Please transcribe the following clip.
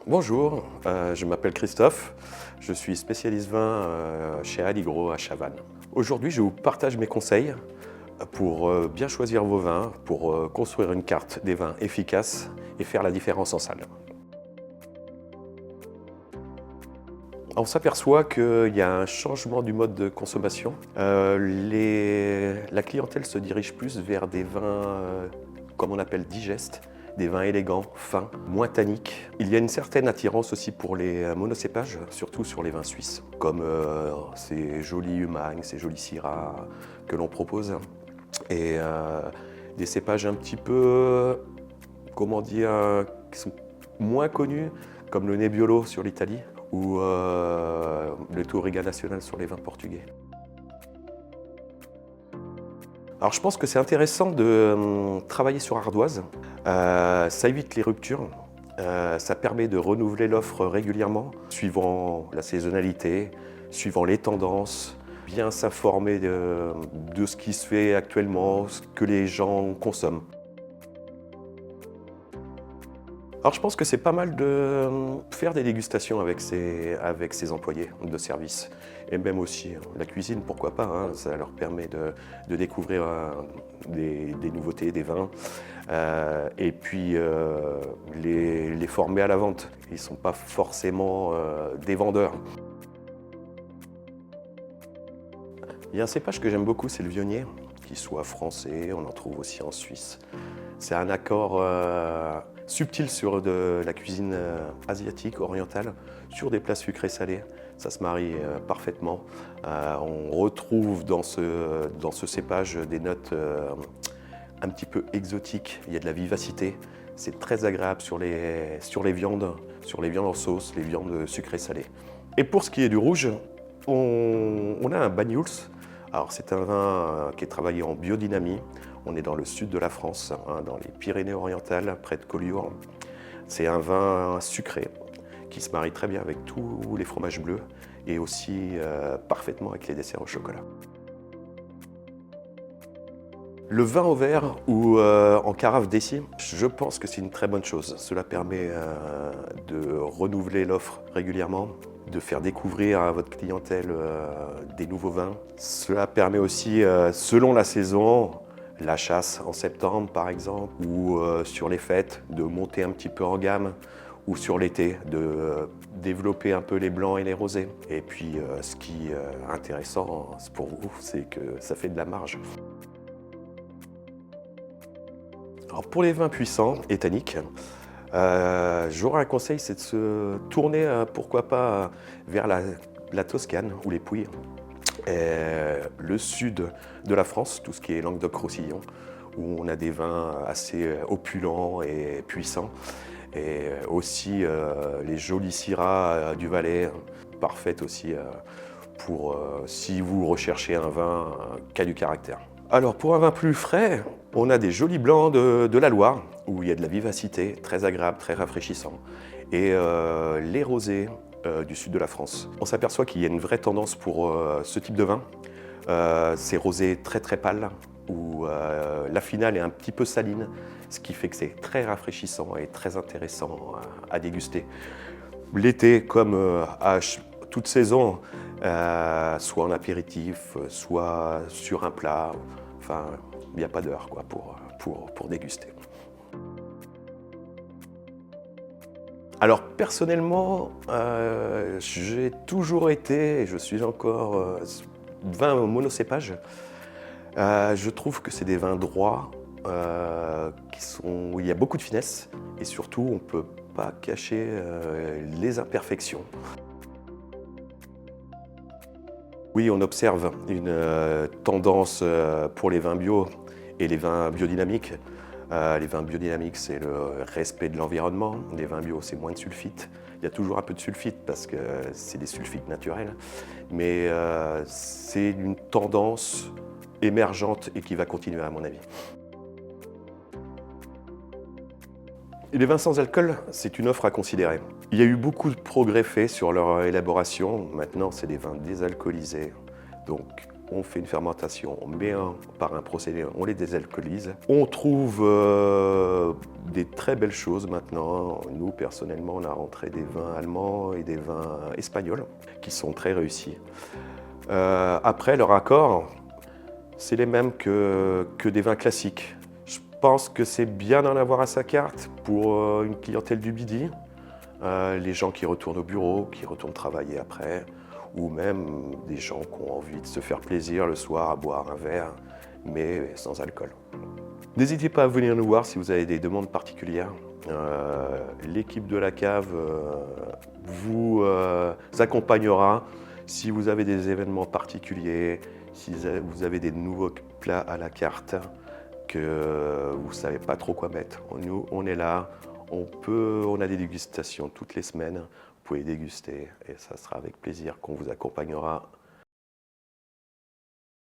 Bonjour, je m'appelle Christophe, je suis spécialiste vin chez Aligro à Chavannes. Aujourd'hui, je vous partage mes conseils pour bien choisir vos vins, pour construire une carte des vins efficace et faire la différence en salle. On s'aperçoit qu'il y a un changement du mode de consommation. La clientèle se dirige plus vers des vins, comme on appelle digestes, des vins élégants, fins, moins tanniques. Il y a une certaine attirance aussi pour les monocépages, surtout sur les vins suisses, comme ces jolis Humagne, ces jolis Syrah que l'on propose. Et des cépages un petit peu, comment dire, qui sont moins connus, comme le Nebbiolo sur l'Italie ou le Touriga Nacional sur les vins portugais. Alors je pense que c'est intéressant de travailler sur ardoise. Ça évite les ruptures, ça permet de renouveler l'offre régulièrement, suivant la saisonnalité, suivant les tendances, bien s'informer de ce qui se fait actuellement, ce que les gens consomment. Alors je pense que c'est pas mal de faire des dégustations avec ses employés de service. Et même aussi la cuisine, pourquoi pas, hein, ça leur permet de découvrir des nouveautés, des vins. Et puis les former à la vente. Ils ne sont pas forcément des vendeurs. Il y a un cépage que j'aime beaucoup, c'est le Viognier, qu'il soit français, on en trouve aussi en Suisse. C'est un accord subtil sur de la cuisine asiatique, orientale, sur des plats sucrés salés. Ça se marie parfaitement. On retrouve dans ce cépage des notes un petit peu exotiques. Il y a de la vivacité. C'est très agréable sur les viandes en sauce, les viandes sucrées salées. Et pour ce qui est du rouge, on a un Banyuls. Alors c'est un vin qui est travaillé en biodynamie. On est dans le sud de la France, hein, dans les Pyrénées-Orientales, près de Collioure. C'est un vin sucré qui se marie très bien avec tous les fromages bleus et aussi parfaitement avec les desserts au chocolat. Le vin au verre ou en carafe d'essie, je pense que c'est une très bonne chose. Cela permet de renouveler l'offre régulièrement, de faire découvrir à votre clientèle des nouveaux vins. Cela permet aussi, selon la saison, la chasse en septembre par exemple, ou sur les fêtes, de monter un petit peu en gamme, ou sur l'été, de développer un peu les blancs et les rosés. Et puis ce qui est intéressant pour vous, c'est que ça fait de la marge. Alors pour les vins puissants et tanniques, j'aurais un conseil, c'est de se tourner, pourquoi pas, vers la Toscane ou les Pouilles. Le sud de la France, tout ce qui est Languedoc-Roussillon, où on a des vins assez opulents et puissants. Et aussi les jolis Syrah du Valais, parfaites aussi pour si vous recherchez un vin qui a du caractère. Alors pour un vin plus frais, on a des jolis blancs de la Loire, où il y a de la vivacité, très agréable, très rafraîchissant. Et les rosés du sud de la France. On s'aperçoit qu'il y a une vraie tendance pour ce type de vin. Ces rosés très très pâles, où la finale est un petit peu saline, ce qui fait que c'est très rafraîchissant et très intéressant à déguster. L'été, comme à toute saison, soit en apéritif, soit sur un plat, enfin, il n'y a pas d'heure quoi, pour déguster. Alors personnellement, j'ai toujours été, et je suis encore, vin monocépage. Je trouve que c'est des vins droits, où il y a beaucoup de finesse, et surtout on ne peut pas cacher les imperfections. Oui, on observe une tendance pour les vins bio et les vins biodynamiques. Les vins biodynamiques, c'est le respect de l'environnement. Les vins bio, c'est moins de sulfite. Il y a toujours un peu de sulfite parce que c'est des sulfites naturels. Mais c'est une tendance émergente et qui va continuer à mon avis. Et les vins sans alcool, c'est une offre à considérer. Il y a eu beaucoup de progrès faits sur leur élaboration. Maintenant, c'est des vins désalcoolisés. Donc, on fait une fermentation, par un procédé, on les désalcoolise. On trouve des très belles choses maintenant. Nous, personnellement, on a rentré des vins allemands et des vins espagnols qui sont très réussis. Après, leur accord, c'est les mêmes que des vins classiques. Je pense que c'est bien d'en avoir à sa carte pour une clientèle du midi, les gens qui retournent au bureau, qui retournent travailler après, ou même des gens qui ont envie de se faire plaisir le soir à boire un verre, mais sans alcool. N'hésitez pas à venir nous voir si vous avez des demandes particulières. L'équipe de la cave vous accompagnera si vous avez des événements particuliers, si vous avez des nouveaux plats à la carte, que vous ne savez pas trop quoi mettre. Nous, on est là, on a des dégustations toutes les semaines, vous pouvez déguster et ça sera avec plaisir qu'on vous accompagnera